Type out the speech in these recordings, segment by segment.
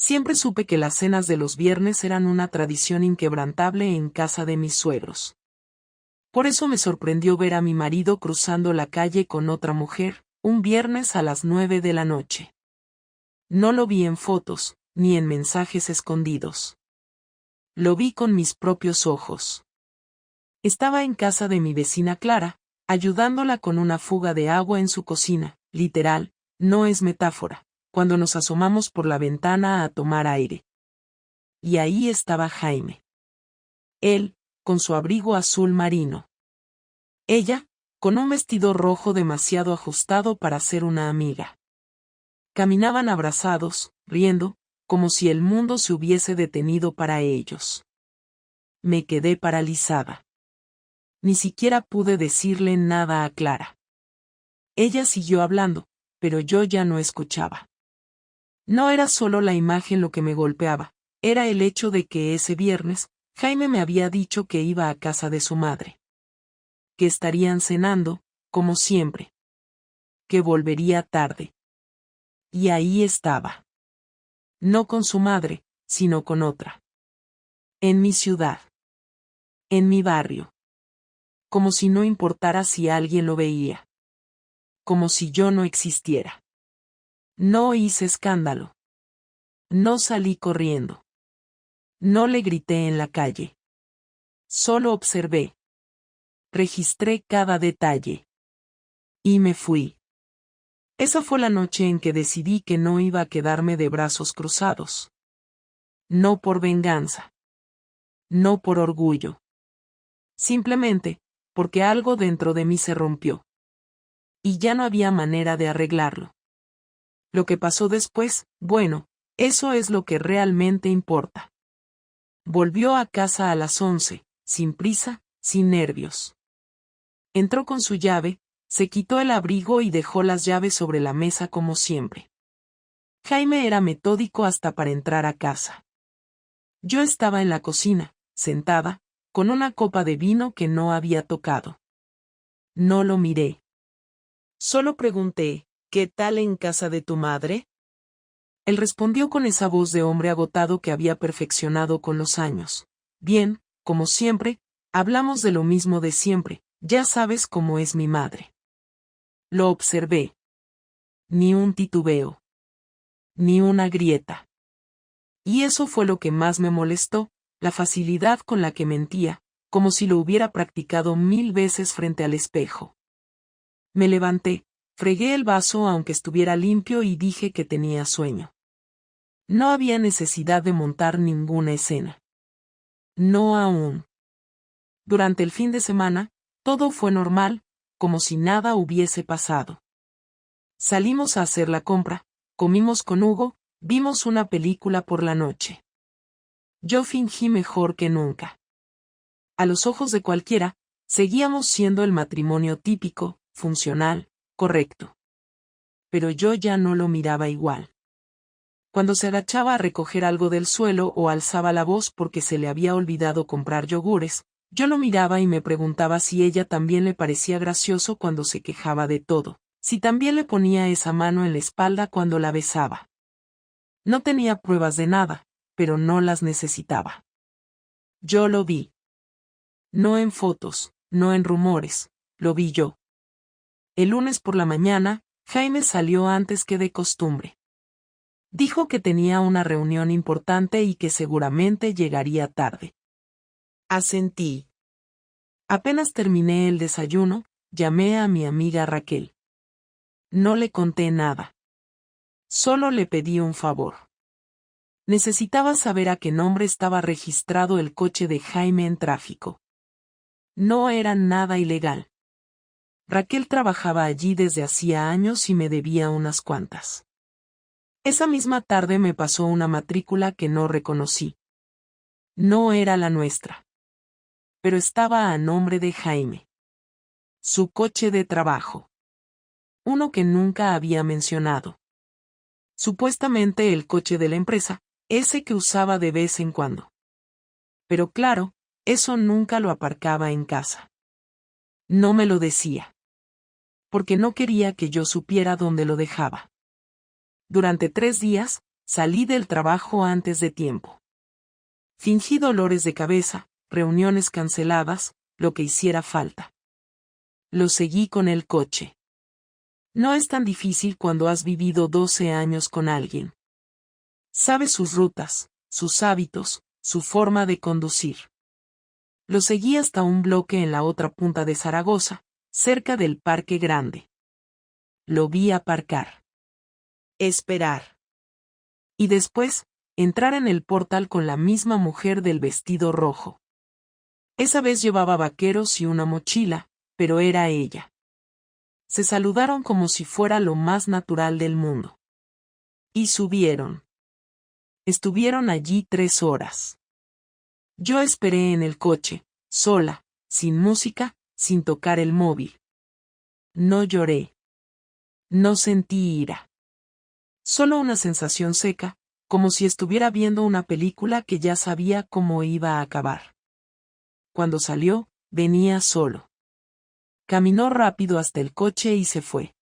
Siempre supe que las cenas de los viernes eran una tradición inquebrantable en casa de mis suegros. Por eso me sorprendió ver a mi marido cruzando la calle con otra mujer, un viernes a las 9 de la noche. No lo vi en fotos, ni en mensajes escondidos. Lo vi con mis propios ojos. Estaba en casa de mi vecina Clara, ayudándola con una fuga de agua en su cocina, literal, no es metáfora, cuando nos asomamos por la ventana a tomar aire. Y ahí estaba Jaime. Él, con su abrigo azul marino. Ella, con un vestido rojo demasiado ajustado para ser una amiga. Caminaban abrazados, riendo, como si el mundo se hubiese detenido para ellos. Me quedé paralizada. Ni siquiera pude decirle nada a Clara. Ella siguió hablando, pero yo ya no escuchaba. No era solo la imagen lo que me golpeaba, era el hecho de que ese viernes, Jaime me había dicho que iba a casa de su madre. Que estarían cenando, como siempre. Que volvería tarde. Y ahí estaba. No con su madre, sino con otra. En mi ciudad. En mi barrio. Como si no importara si alguien lo veía. Como si yo no existiera. No hice escándalo. No salí corriendo. No le grité en la calle. Solo observé. Registré cada detalle. Y me fui. Esa fue la noche en que decidí que no iba a quedarme de brazos cruzados. No por venganza. No por orgullo. Simplemente, porque algo dentro de mí se rompió. Y ya no había manera de arreglarlo. Lo que pasó después, bueno, eso es lo que realmente importa. Volvió a casa a las 11, sin prisa, sin nervios. Entró con su llave, se quitó el abrigo y dejó las llaves sobre la mesa como siempre. Jaime era metódico hasta para entrar a casa. Yo estaba en la cocina, sentada, con una copa de vino que no había tocado. No lo miré. Solo pregunté, ¿qué tal en casa de tu madre? Él respondió con esa voz de hombre agotado que había perfeccionado con los años. Bien, como siempre, hablamos de lo mismo de siempre, ya sabes cómo es mi madre. Lo observé. Ni un titubeo. Ni una grieta. Y eso fue lo que más me molestó, la facilidad con la que mentía, como si lo hubiera practicado 1000 veces frente al espejo. Me levanté, fregué el vaso aunque estuviera limpio y dije que tenía sueño. No había necesidad de montar ninguna escena. No aún. Durante el fin de semana, todo fue normal, como si nada hubiese pasado. Salimos a hacer la compra, comimos con Hugo, vimos una película por la noche. Yo fingí mejor que nunca. A los ojos de cualquiera, seguíamos siendo el matrimonio típico, funcional, correcto. Pero yo ya no lo miraba igual. Cuando se agachaba a recoger algo del suelo o alzaba la voz porque se le había olvidado comprar yogures, yo lo miraba y me preguntaba si ella también le parecía gracioso cuando se quejaba de todo, si también le ponía esa mano en la espalda cuando la besaba. No tenía pruebas de nada, pero no las necesitaba. Yo lo vi. No en fotos, no en rumores, lo vi yo. El lunes por la mañana, Jaime salió antes que de costumbre. Dijo que tenía una reunión importante y que seguramente llegaría tarde. Asentí. Apenas terminé el desayuno, llamé a mi amiga Raquel. No le conté nada. Solo le pedí un favor. Necesitaba saber a qué nombre estaba registrado el coche de Jaime en tráfico. No era nada ilegal. Raquel trabajaba allí desde hacía años y me debía unas cuantas. Esa misma tarde me pasó una matrícula que no reconocí. No era la nuestra. Pero estaba a nombre de Jaime. Su coche de trabajo. Uno que nunca había mencionado. Supuestamente el coche de la empresa, ese que usaba de vez en cuando. Pero claro, eso nunca lo aparcaba en casa. No me lo decía. Porque no quería que yo supiera dónde lo dejaba. Durante 3 días, salí del trabajo antes de tiempo. Fingí dolores de cabeza, reuniones canceladas, lo que hiciera falta. Lo seguí con el coche. No es tan difícil cuando has vivido 12 años con alguien. Sabes sus rutas, sus hábitos, su forma de conducir. Lo seguí hasta un bloque en la otra punta de Zaragoza, cerca del Parque Grande. Lo vi aparcar. Esperar. Y después, entrar en el portal con la misma mujer del vestido rojo. Esa vez llevaba vaqueros y una mochila, pero era ella. Se saludaron como si fuera lo más natural del mundo. Y subieron. Estuvieron allí 3 horas. Yo esperé en el coche, sola, sin música, sin tocar el móvil. No lloré. No sentí ira. Solo una sensación seca, como si estuviera viendo una película que ya sabía cómo iba a acabar. Cuando salió, venía solo. Caminó rápido hasta el coche y se fue.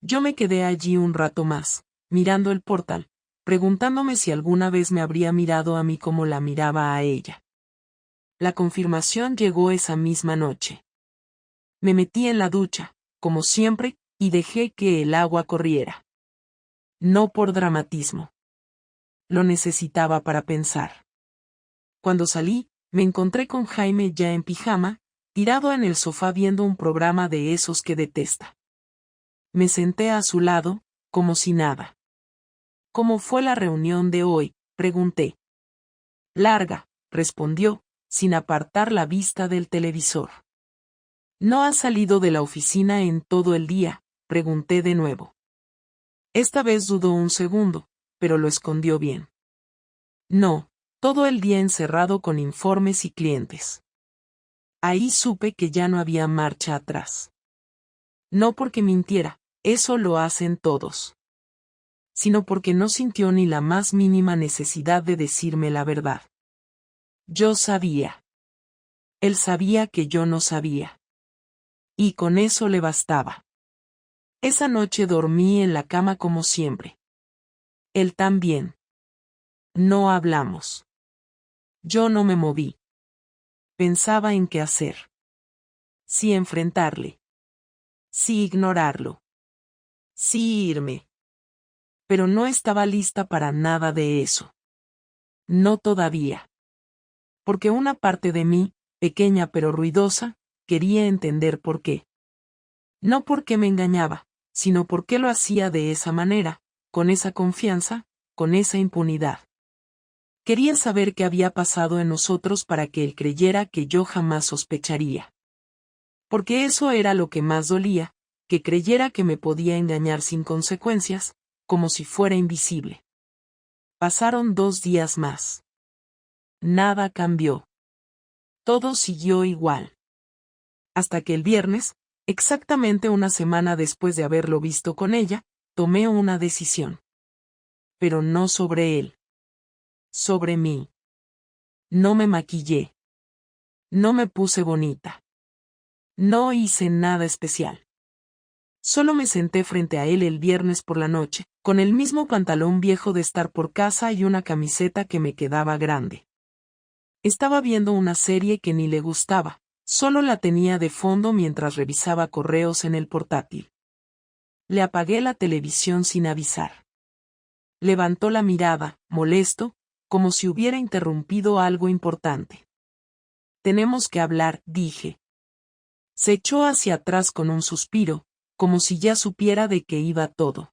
Yo me quedé allí un rato más, mirando el portal, preguntándome si alguna vez me habría mirado a mí como la miraba a ella. La confirmación llegó esa misma noche. Me metí en la ducha, como siempre, y dejé que el agua corriera. No por dramatismo. Lo necesitaba para pensar. Cuando salí, me encontré con Jaime ya en pijama, tirado en el sofá viendo un programa de esos que detesta. Me senté a su lado, como si nada. ¿Cómo fue la reunión de hoy?, pregunté. Larga, respondió, sin apartar la vista del televisor. ¿No has salido de la oficina en todo el día?, pregunté de nuevo. Esta vez dudó un segundo, pero lo escondió bien. No, todo el día encerrado con informes y clientes. Ahí supe que ya no había marcha atrás. No porque mintiera, eso lo hacen todos. Sino porque no sintió ni la más mínima necesidad de decirme la verdad. Yo sabía. Él sabía que yo no sabía. Y con eso le bastaba. Esa noche dormí en la cama como siempre. Él también. No hablamos. Yo no me moví. Pensaba en qué hacer. Si enfrentarle. Si ignorarlo. Si irme. Pero no estaba lista para nada de eso. No todavía. Porque una parte de mí, pequeña pero ruidosa, quería entender por qué. No porque me engañaba, sino por qué lo hacía de esa manera, con esa confianza, con esa impunidad. Quería saber qué había pasado en nosotros para que él creyera que yo jamás sospecharía. Porque eso era lo que más dolía, que creyera que me podía engañar sin consecuencias, como si fuera invisible. Pasaron 2 días más. Nada cambió. Todo siguió igual. Hasta que el viernes, exactamente una semana después de haberlo visto con ella, tomé una decisión. Pero no sobre él. Sobre mí. No me maquillé. No me puse bonita. No hice nada especial. Solo me senté frente a él el viernes por la noche, con el mismo pantalón viejo de estar por casa y una camiseta que me quedaba grande. Estaba viendo una serie que ni le gustaba, solo la tenía de fondo mientras revisaba correos en el portátil. Le apagué la televisión sin avisar. Levantó la mirada, molesto, como si hubiera interrumpido algo importante. Tenemos que hablar, dije. Se echó hacia atrás con un suspiro, como si ya supiera de qué iba todo.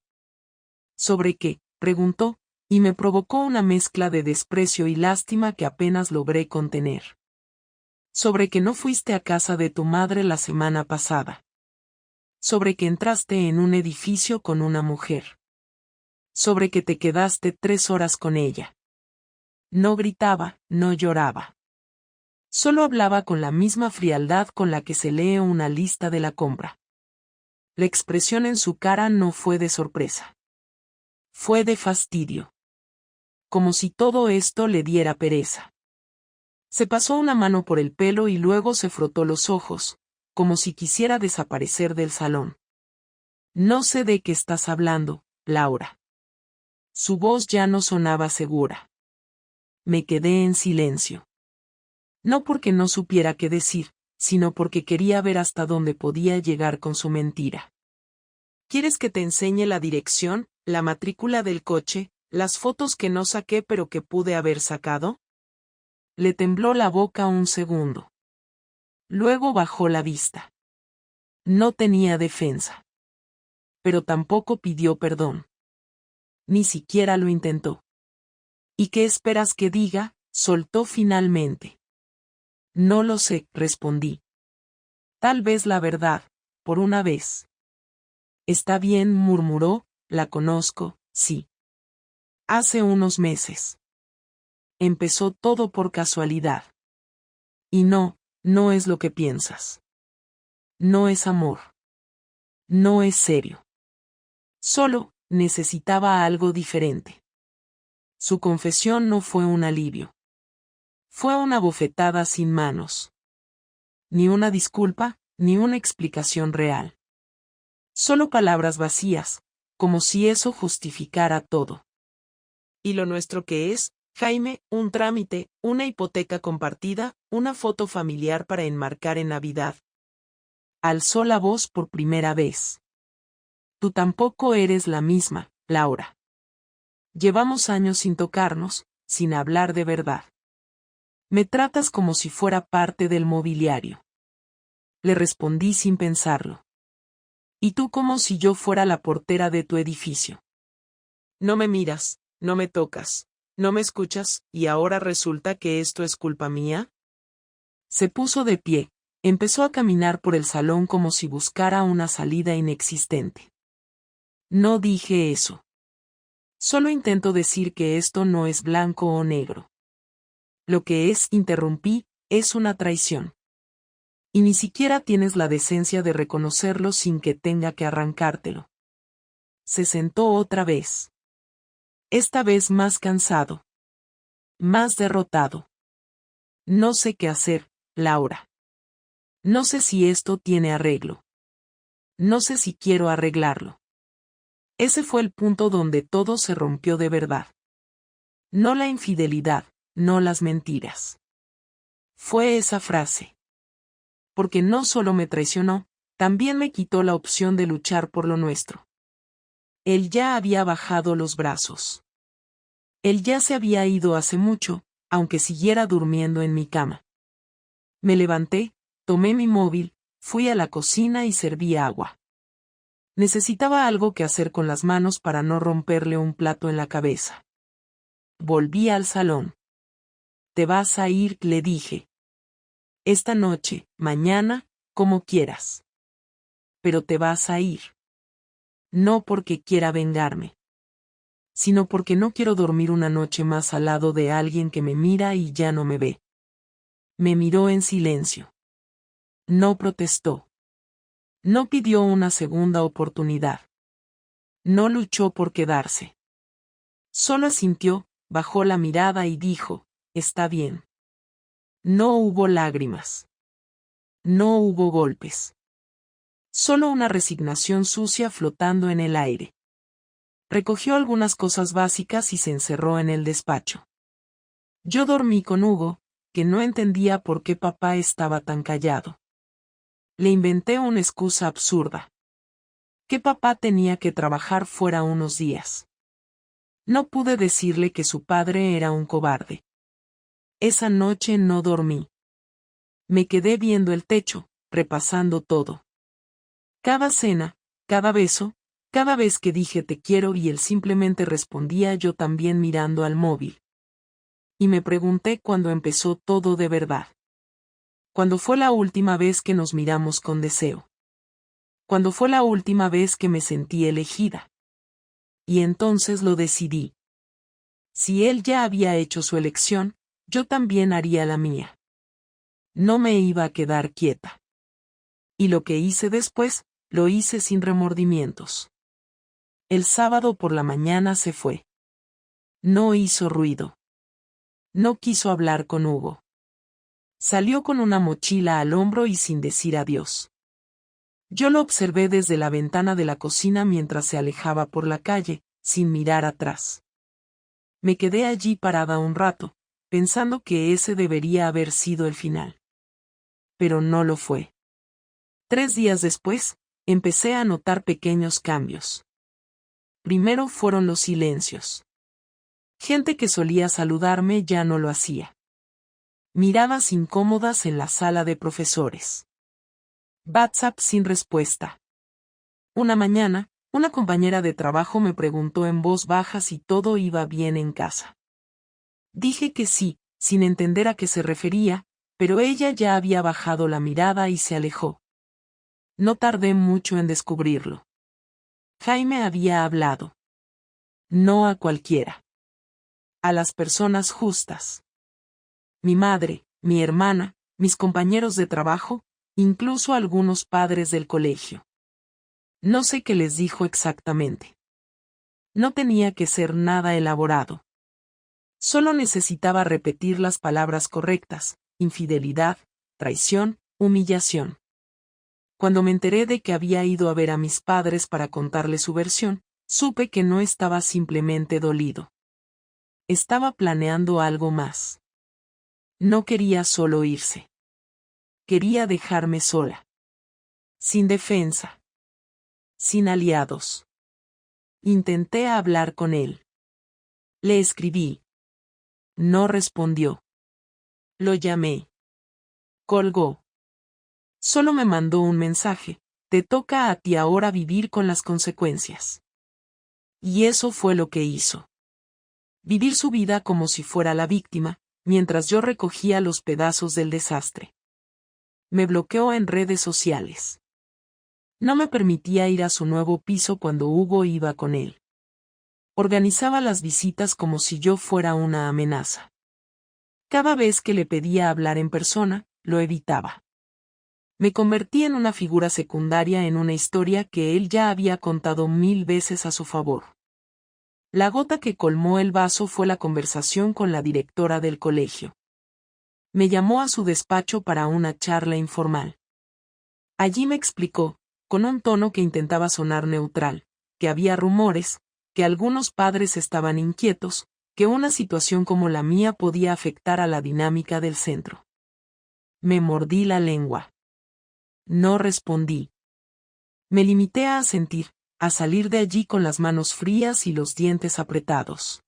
¿Sobre qué?, preguntó, y me provocó una mezcla de desprecio y lástima que apenas logré contener. Sobre que no fuiste a casa de tu madre la semana pasada. Sobre que entraste en un edificio con una mujer. Sobre que te quedaste 3 horas con ella. No gritaba, no lloraba. Solo hablaba con la misma frialdad con la que se lee una lista de la compra. La expresión en su cara no fue de sorpresa. Fue de fastidio. Como si todo esto le diera pereza. Se pasó una mano por el pelo y luego se frotó los ojos, como si quisiera desaparecer del salón. No sé de qué estás hablando, Laura. Su voz ya no sonaba segura. Me quedé en silencio. No porque no supiera qué decir, sino porque quería ver hasta dónde podía llegar con su mentira. ¿Quieres que te enseñe la dirección, la matrícula del coche, las fotos que no saqué pero que pude haber sacado? Le tembló la boca un segundo. Luego bajó la vista. No tenía defensa. Pero tampoco pidió perdón. Ni siquiera lo intentó. ¿Y qué esperas que diga?, soltó finalmente. No lo sé, respondí. Tal vez la verdad, por una vez. Está bien, murmuró, la conozco, sí. Hace unos meses. Empezó todo por casualidad. Y no es lo que piensas. No es amor. No es serio. Solo, necesitaba algo diferente. Su confesión no fue un alivio. Fue una bofetada sin manos. Ni una disculpa, ni una explicación real. Solo palabras vacías, como si eso justificara todo. ¿Y lo nuestro qué es, Jaime? Un trámite, una hipoteca compartida, una foto familiar para enmarcar en Navidad. Alzó la voz por primera vez. Tú tampoco eres la misma, Laura. Llevamos años sin tocarnos, sin hablar de verdad. Me tratas como si fuera parte del mobiliario. Le respondí sin pensarlo. Y tú como si yo fuera la portera de tu edificio. No me miras, no me tocas, no me escuchas, ¿y ahora resulta que esto es culpa mía? Se puso de pie, empezó a caminar por el salón como si buscara una salida inexistente. No dije eso. Solo intento decir que esto no es blanco o negro. Lo que es, interrumpí, es una traición. Y ni siquiera tienes la decencia de reconocerlo sin que tenga que arrancártelo. Se sentó otra vez. Esta vez más cansado. Más derrotado. No sé qué hacer, Laura. No sé si esto tiene arreglo. No sé si quiero arreglarlo. Ese fue el punto donde todo se rompió de verdad. No la infidelidad, no las mentiras. Fue esa frase. Porque no solo me traicionó, también me quitó la opción de luchar por lo nuestro. Él ya había bajado los brazos. Él ya se había ido hace mucho, aunque siguiera durmiendo en mi cama. Me levanté, tomé mi móvil, fui a la cocina y serví agua. Necesitaba algo que hacer con las manos para no romperle un plato en la cabeza. Volví al salón. Te vas a ir, le dije. Esta noche, mañana, como quieras. Pero te vas a ir. No porque quiera vengarme, sino porque no quiero dormir una noche más al lado de alguien que me mira y ya no me ve. Me miró en silencio. No protestó. No pidió una segunda oportunidad. No luchó por quedarse. Solo asintió, bajó la mirada y dijo, está bien. No hubo lágrimas. No hubo golpes. Solo una resignación sucia flotando en el aire. Recogió algunas cosas básicas y se encerró en el despacho. Yo dormí con Hugo, que no entendía por qué papá estaba tan callado. Le inventé una excusa absurda. Que papá tenía que trabajar fuera unos días. No pude decirle que su padre era un cobarde. Esa noche no dormí. Me quedé viendo el techo, repasando todo. Cada cena, cada beso, cada vez que dije te quiero y él simplemente respondía yo también mirando al móvil. Y me pregunté cuándo empezó todo de verdad. ¿Cuándo fue la última vez que nos miramos con deseo? ¿Cuándo fue la última vez que me sentí elegida? Y entonces lo decidí. Si él ya había hecho su elección, yo también haría la mía. No me iba a quedar quieta. Y lo que hice después, lo hice sin remordimientos. El sábado por la mañana se fue. No hizo ruido. No quiso hablar con Hugo. Salió con una mochila al hombro y sin decir adiós. Yo lo observé desde la ventana de la cocina mientras se alejaba por la calle, sin mirar atrás. Me quedé allí parada un rato, pensando que ese debería haber sido el final. Pero no lo fue. 3 días después, empecé a notar pequeños cambios. Primero fueron los silencios. Gente que solía saludarme ya no lo hacía. Miradas incómodas en la sala de profesores. WhatsApp sin respuesta. Una mañana, una compañera de trabajo me preguntó en voz baja si todo iba bien en casa. Dije que sí, sin entender a qué se refería, pero ella ya había bajado la mirada y se alejó. No tardé mucho en descubrirlo. Jaime había hablado. No a cualquiera. A las personas justas. Mi madre, mi hermana, mis compañeros de trabajo, incluso algunos padres del colegio. No sé qué les dijo exactamente. No tenía que ser nada elaborado. Solo necesitaba repetir las palabras correctas: infidelidad, traición, humillación. Cuando me enteré de que había ido a ver a mis padres para contarles su versión, supe que no estaba simplemente dolido. Estaba planeando algo más. No quería solo irse. Quería dejarme sola. Sin defensa. Sin aliados. Intenté hablar con él. Le escribí. No respondió. Lo llamé. Colgó. Solo me mandó un mensaje: te toca a ti ahora vivir con las consecuencias. Y eso fue lo que hizo. Vivir su vida como si fuera la víctima, mientras yo recogía los pedazos del desastre. Me bloqueó en redes sociales. No me permitía ir a su nuevo piso cuando Hugo iba con él. Organizaba las visitas como si yo fuera una amenaza. Cada vez que le pedía hablar en persona, lo evitaba. Me convertí en una figura secundaria en una historia que él ya había contado 1000 veces a su favor. La gota que colmó el vaso fue la conversación con la directora del colegio. Me llamó a su despacho para una charla informal. Allí me explicó, con un tono que intentaba sonar neutral, que había rumores, que algunos padres estaban inquietos, que una situación como la mía podía afectar a la dinámica del centro. Me mordí la lengua. No respondí. Me limité a asentir, a salir de allí con las manos frías y los dientes apretados.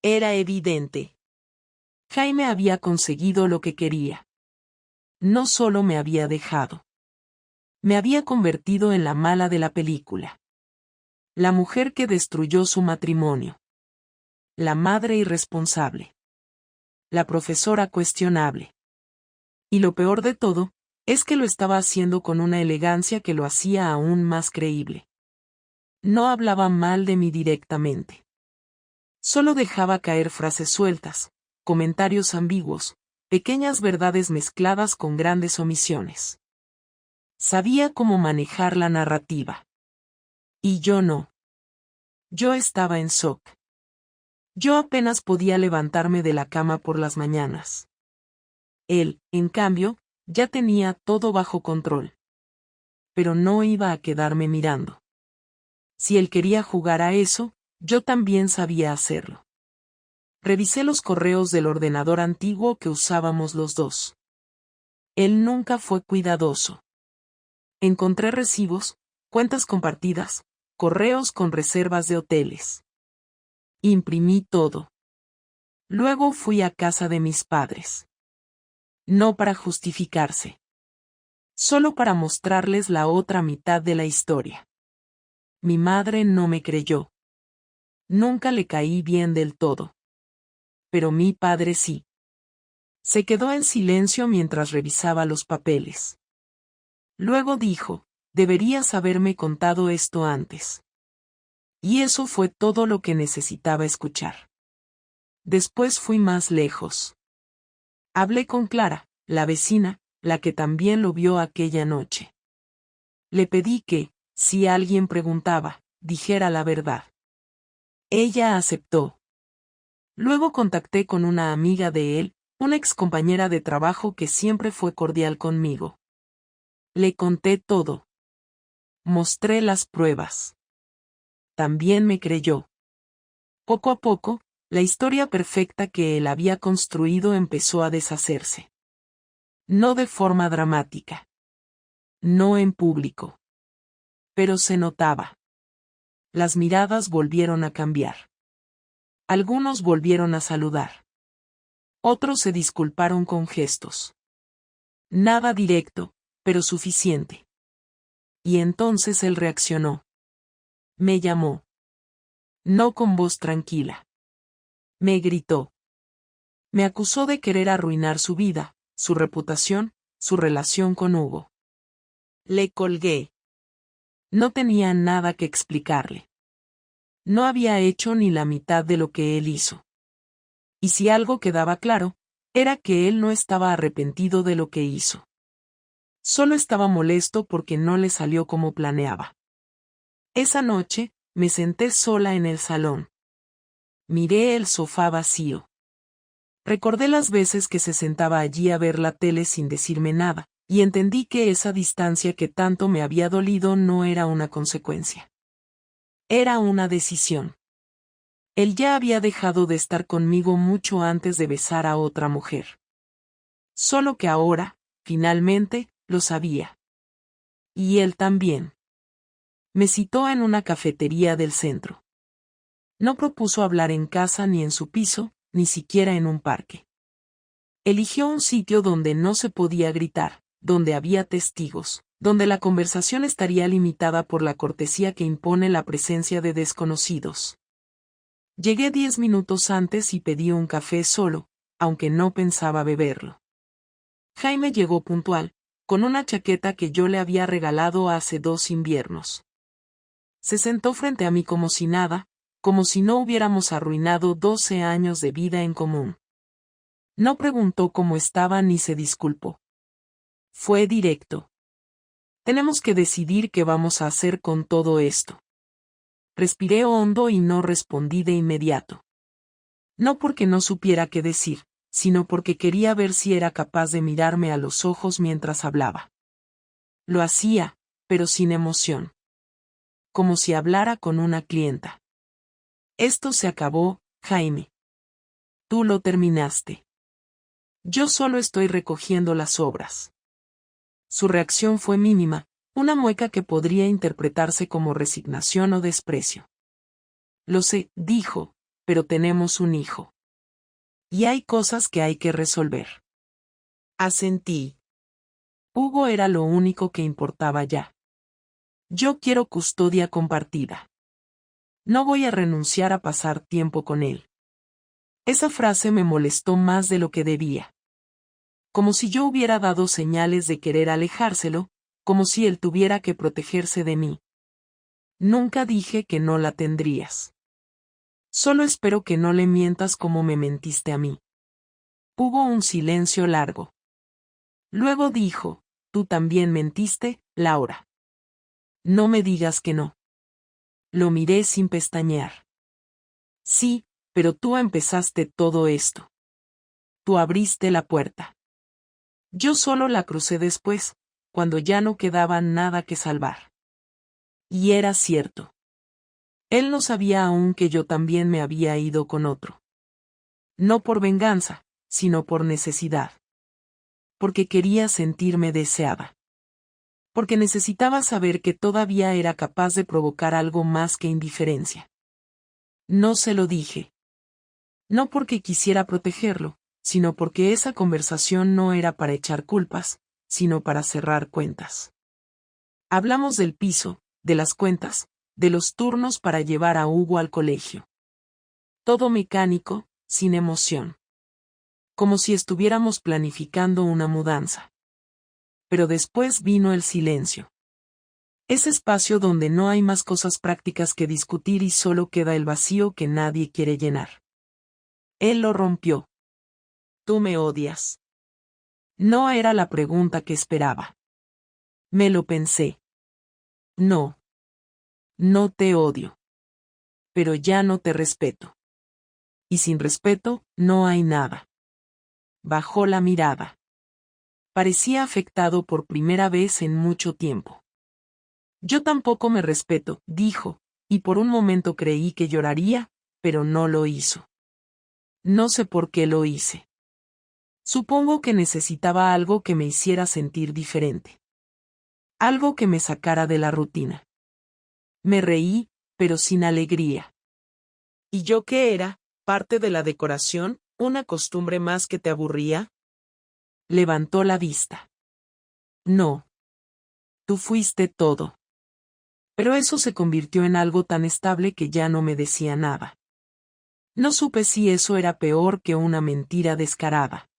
Era evidente. Jaime había conseguido lo que quería. No solo me había dejado. Me había convertido en la mala de la película. La mujer que destruyó su matrimonio. La madre irresponsable. La profesora cuestionable. Y lo peor de todo, es que lo estaba haciendo con una elegancia que lo hacía aún más creíble. No hablaba mal de mí directamente. Solo dejaba caer frases sueltas, comentarios ambiguos, pequeñas verdades mezcladas con grandes omisiones. Sabía cómo manejar la narrativa. Y yo no. Yo estaba en shock. Yo apenas podía levantarme de la cama por las mañanas. Él, en cambio, ya tenía todo bajo control. Pero no iba a quedarme mirando. Si él quería jugar a eso, yo también sabía hacerlo. Revisé los correos del ordenador antiguo que usábamos los dos. Él nunca fue cuidadoso. Encontré recibos, cuentas compartidas, correos con reservas de hoteles. Imprimí todo. Luego fui a casa de mis padres. No para justificarse. Solo para mostrarles la otra mitad de la historia. Mi madre no me creyó. Nunca le caí bien del todo. Pero mi padre sí. Se quedó en silencio mientras revisaba los papeles. Luego dijo: deberías haberme contado esto antes. Y eso fue todo lo que necesitaba escuchar. Después fui más lejos. Hablé con Clara, la vecina, la que también lo vio aquella noche. Le pedí que, si alguien preguntaba, dijera la verdad. Ella aceptó. Luego contacté con una amiga de él, una excompañera de trabajo que siempre fue cordial conmigo. Le conté todo. Mostré las pruebas. También me creyó. Poco a poco, La historia perfecta que él había construido empezó a deshacerse. No de forma dramática. No en público. Pero se notaba. Las miradas volvieron a cambiar. Algunos volvieron a saludar. Otros se disculparon con gestos. Nada directo, pero suficiente. Y entonces él reaccionó. Me llamó. No con voz tranquila. Me gritó. Me acusó de querer arruinar su vida, su reputación, su relación con Hugo. Le colgué. No tenía nada que explicarle. No había hecho ni la mitad de lo que él hizo. Y si algo quedaba claro, era que él no estaba arrepentido de lo que hizo. Solo estaba molesto porque no le salió como planeaba. Esa noche, me senté sola en el salón. Miré el sofá vacío. Recordé las veces que se sentaba allí a ver la tele sin decirme nada, y entendí que esa distancia que tanto me había dolido no era una consecuencia. Era una decisión. Él ya había dejado de estar conmigo mucho antes de besar a otra mujer. Solo que ahora, finalmente, lo sabía. Y él también. Me citó en una cafetería del centro. No propuso hablar en casa ni en su piso, ni siquiera en un parque. Eligió un sitio donde no se podía gritar, donde había testigos, donde la conversación estaría limitada por la cortesía que impone la presencia de desconocidos. Llegué 10 minutos antes y pedí un café solo, aunque no pensaba beberlo. Jaime llegó puntual, con una chaqueta que yo le había regalado hace 2 inviernos. Se sentó frente a mí como si nada, como si no hubiéramos arruinado 12 años de vida en común. No preguntó cómo estaba ni se disculpó. Fue directo. Tenemos que decidir qué vamos a hacer con todo esto. Respiré hondo y no respondí de inmediato. No porque no supiera qué decir, sino porque quería ver si era capaz de mirarme a los ojos mientras hablaba. Lo hacía, pero sin emoción. Como si hablara con una clienta. Esto se acabó, Jaime. Tú lo terminaste. Yo solo estoy recogiendo las obras. Su reacción fue mínima, una mueca que podría interpretarse como resignación o desprecio. Lo sé, dijo, pero tenemos un hijo. Y hay cosas que hay que resolver. Asentí. Hugo era lo único que importaba ya. Yo quiero custodia compartida. No voy a renunciar a pasar tiempo con él. Esa frase me molestó más de lo que debía. Como si yo hubiera dado señales de querer alejárselo, como si él tuviera que protegerse de mí. Nunca dije que no la tendrías. Solo espero que no le mientas como me mentiste a mí. Hubo un silencio largo. Luego dijo, tú también mentiste, Laura. No me digas que no. Lo miré sin pestañear. Sí, pero tú empezaste todo esto. Tú abriste la puerta. Yo solo la crucé después, cuando ya no quedaba nada que salvar. Y era cierto. Él no sabía aún que yo también me había ido con otro. No por venganza, sino por necesidad. Porque quería sentirme deseada. Porque necesitaba saber que todavía era capaz de provocar algo más que indiferencia. No se lo dije. No porque quisiera protegerlo, sino porque esa conversación no era para echar culpas, sino para cerrar cuentas. Hablamos del piso, de las cuentas, de los turnos para llevar a Hugo al colegio. Todo mecánico, sin emoción. Como si estuviéramos planificando una mudanza. Pero después vino el silencio. Ese espacio donde no hay más cosas prácticas que discutir y solo queda el vacío que nadie quiere llenar. Él lo rompió. ¿Tú me odias? No era la pregunta que esperaba. Me lo pensé. No. No te odio. Pero ya no te respeto. Y sin respeto, no hay nada. Bajó la mirada. Parecía afectado por primera vez en mucho tiempo. Yo tampoco me respeto, dijo, y por un momento creí que lloraría, pero no lo hizo. No sé por qué lo hice. Supongo que necesitaba algo que me hiciera sentir diferente. Algo que me sacara de la rutina. Me reí, pero sin alegría. ¿Y yo qué era? ¿Parte de la decoración? ¿Una costumbre más que te aburría? Levantó la vista. No. Tú fuiste todo. Pero eso se convirtió en algo tan estable que ya no me decía nada. No supe si eso era peor que una mentira descarada.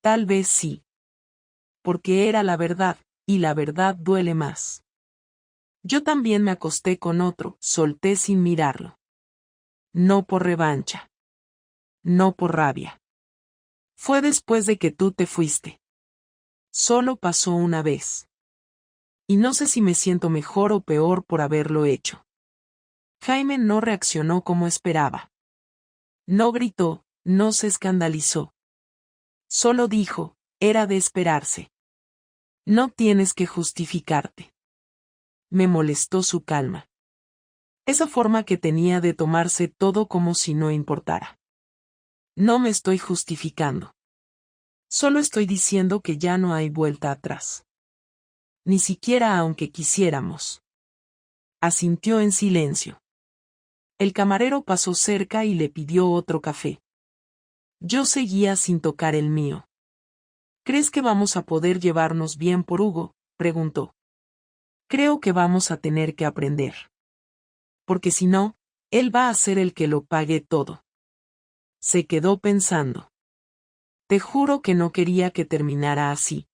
Tal vez sí. Porque era la verdad, y la verdad duele más. Yo también me acosté con otro, solté sin mirarlo. No por revancha. No por rabia. Fue después de que tú te fuiste. Solo pasó una vez. Y no sé si me siento mejor o peor por haberlo hecho. Jaime no reaccionó como esperaba. No gritó, no se escandalizó. Solo dijo, era de esperarse. No tienes que justificarte. Me molestó su calma. Esa forma que tenía de tomarse todo como si no importara. No me estoy justificando. Solo estoy diciendo que ya no hay vuelta atrás. Ni siquiera aunque quisiéramos. Asintió en silencio. El camarero pasó cerca y le pidió otro café. Yo seguía sin tocar el mío. ¿Crees que vamos a poder llevarnos bien por Hugo?, preguntó. Creo que vamos a tener que aprender. Porque si no, él va a ser el que lo pague todo. Se quedó pensando. Te juro que no quería que terminara así.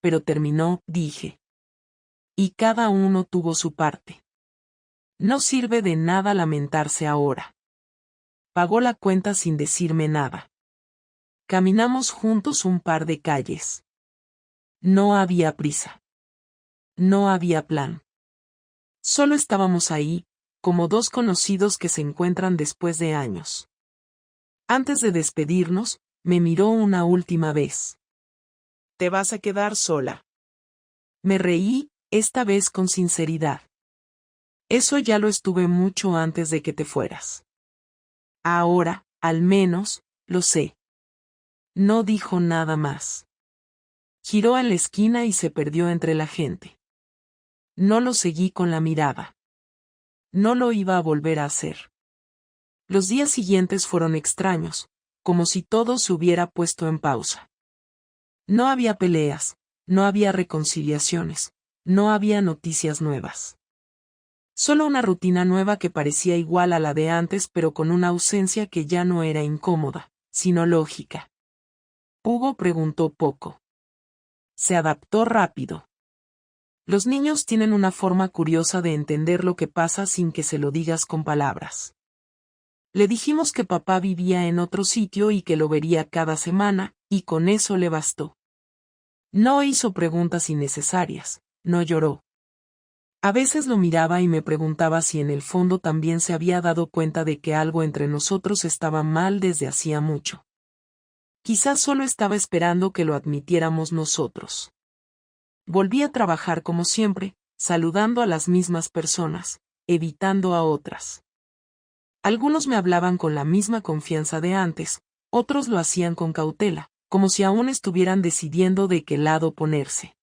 Pero terminó, dije. Y cada uno tuvo su parte. No sirve de nada lamentarse ahora. Pagó la cuenta sin decirme nada. Caminamos juntos un par de calles. No había prisa. No había plan. Solo estábamos ahí, como dos conocidos que se encuentran después de años. Antes de despedirnos, me miró una última vez. ¿Te vas a quedar sola? Me reí, esta vez con sinceridad. Eso ya lo estuve mucho antes de que te fueras. Ahora, al menos, lo sé. No dijo nada más. Giró a la esquina y se perdió entre la gente. No lo seguí con la mirada. No lo iba a volver a hacer. Los días siguientes fueron extraños, como si todo se hubiera puesto en pausa. No había peleas, no había reconciliaciones, no había noticias nuevas. Solo una rutina nueva que parecía igual a la de antes pero con una ausencia que ya no era incómoda, sino lógica. Hugo preguntó poco. Se adaptó rápido. Los niños tienen una forma curiosa de entender lo que pasa sin que se lo digas con palabras. Le dijimos que papá vivía en otro sitio y que lo vería cada semana, y con eso le bastó. No hizo preguntas innecesarias, no lloró. A veces lo miraba y me preguntaba si en el fondo también se había dado cuenta de que algo entre nosotros estaba mal desde hacía mucho. Quizás solo estaba esperando que lo admitiéramos nosotros. Volví a trabajar como siempre, saludando a las mismas personas, evitando a otras. Algunos me hablaban con la misma confianza de antes, otros lo hacían con cautela, como si aún estuvieran decidiendo de qué lado ponerse.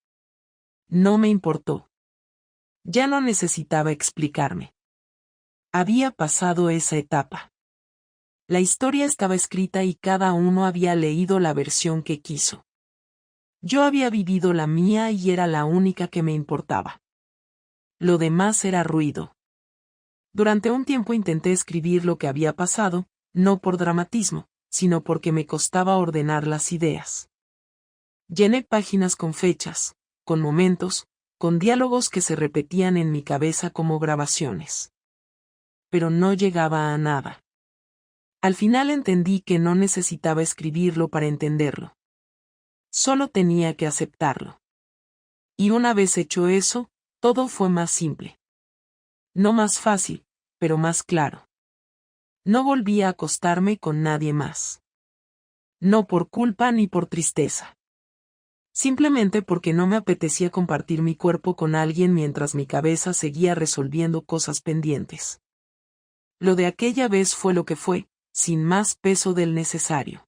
No me importó. Ya no necesitaba explicarme. Había pasado esa etapa. La historia estaba escrita y cada uno había leído la versión que quiso. Yo había vivido la mía y era la única que me importaba. Lo demás era ruido. Durante un tiempo intenté escribir lo que había pasado, no por dramatismo, sino porque me costaba ordenar las ideas. Llené páginas con fechas, con momentos, con diálogos que se repetían en mi cabeza como grabaciones. Pero no llegaba a nada. Al final entendí que no necesitaba escribirlo para entenderlo. Solo tenía que aceptarlo. Y una vez hecho eso, todo fue más simple. No más fácil, pero más claro. No volví a acostarme con nadie más. No por culpa ni por tristeza. Simplemente porque no me apetecía compartir mi cuerpo con alguien mientras mi cabeza seguía resolviendo cosas pendientes. Lo de aquella vez fue lo que fue, sin más peso del necesario.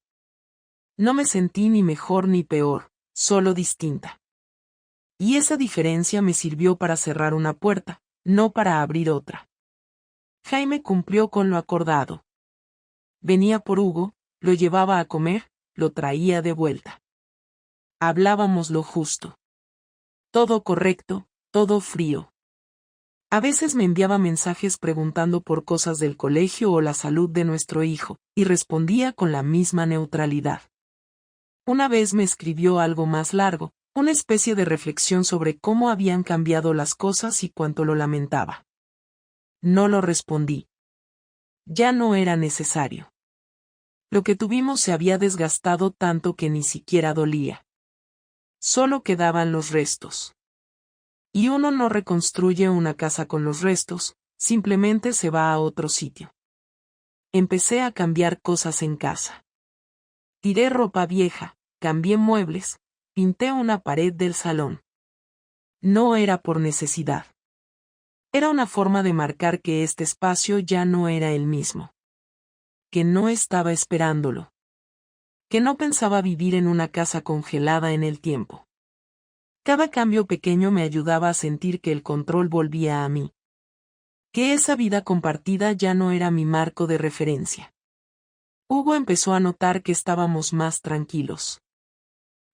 No me sentí ni mejor ni peor, solo distinta. Y esa diferencia me sirvió para cerrar una puerta, no para abrir otra. Jaime cumplió con lo acordado. Venía por Hugo, lo llevaba a comer, lo traía de vuelta. Hablábamos lo justo. Todo correcto, todo frío. A veces me enviaba mensajes preguntando por cosas del colegio o la salud de nuestro hijo, y respondía con la misma neutralidad. Una vez me escribió algo más largo, una especie de reflexión sobre cómo habían cambiado las cosas y cuánto lo lamentaba. No lo respondí. Ya no era necesario. Lo que tuvimos se había desgastado tanto que ni siquiera dolía. Solo quedaban los restos. Y uno no reconstruye una casa con los restos, simplemente se va a otro sitio. Empecé a cambiar cosas en casa. Tiré ropa vieja, cambié muebles, pinté una pared del salón. No era por necesidad. Era una forma de marcar que este espacio ya no era el mismo. Que no estaba esperándolo. Que no pensaba vivir en una casa congelada en el tiempo. Cada cambio pequeño me ayudaba a sentir que el control volvía a mí. Que esa vida compartida ya no era mi marco de referencia. Hugo empezó a notar que estábamos más tranquilos.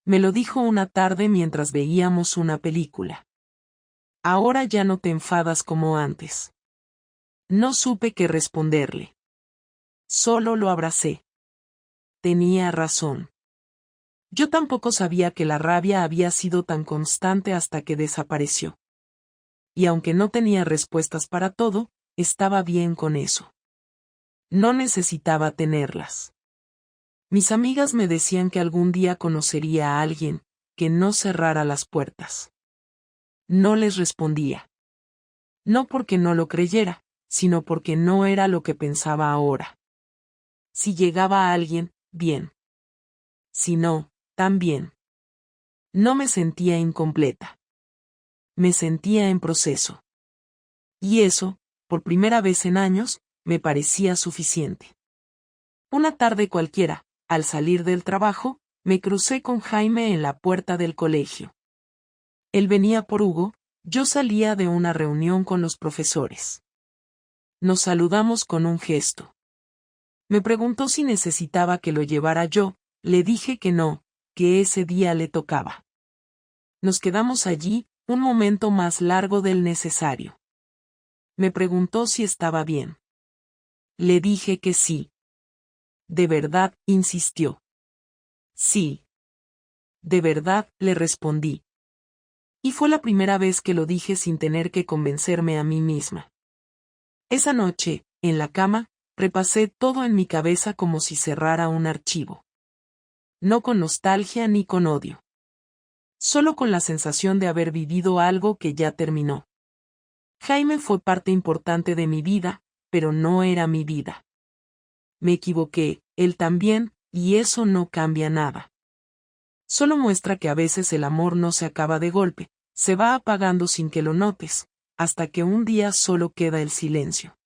Me lo dijo una tarde mientras veíamos una película. Ahora ya no te enfadas como antes. No supe qué responderle. Solo lo abracé. Tenía razón. Yo tampoco sabía que la rabia había sido tan constante hasta que desapareció. Y aunque no tenía respuestas para todo, estaba bien con eso. No necesitaba tenerlas. Mis amigas me decían que algún día conocería a alguien, que no cerrara las puertas. No les respondía. No porque no lo creyera, sino porque no era lo que pensaba ahora. Si llegaba a alguien, bien. Si no, también. No me sentía incompleta. Me sentía en proceso. Y eso, por primera vez en años, me parecía suficiente. Una tarde cualquiera, al salir del trabajo, me crucé con Jaime en la puerta del colegio. Él venía por Hugo, yo salía de una reunión con los profesores. Nos saludamos con un gesto. Me preguntó si necesitaba que lo llevara yo, le dije que no, que ese día le tocaba. Nos quedamos allí, un momento más largo del necesario. Me preguntó si estaba bien. Le dije que sí. ¿De verdad?, insistió. Sí. De verdad, le respondí. Y fue la primera vez que lo dije sin tener que convencerme a mí misma. Esa noche, en la cama, repasé todo en mi cabeza como si cerrara un archivo. No con nostalgia ni con odio. Solo con la sensación de haber vivido algo que ya terminó. Jaime fue parte importante de mi vida, pero no era mi vida. Me equivoqué, él también, y eso no cambia nada. Solo muestra que a veces el amor no se acaba de golpe, se va apagando sin que lo notes, hasta que un día solo queda el silencio.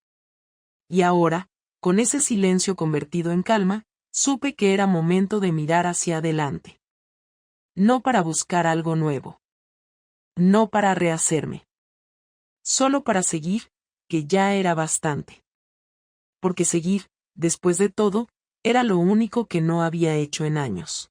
Y ahora, con ese silencio convertido en calma, supe que era momento de mirar hacia adelante. No para buscar algo nuevo. No para rehacerme. Solo para seguir, que ya era bastante. Porque seguir, después de todo, era lo único que no había hecho en años.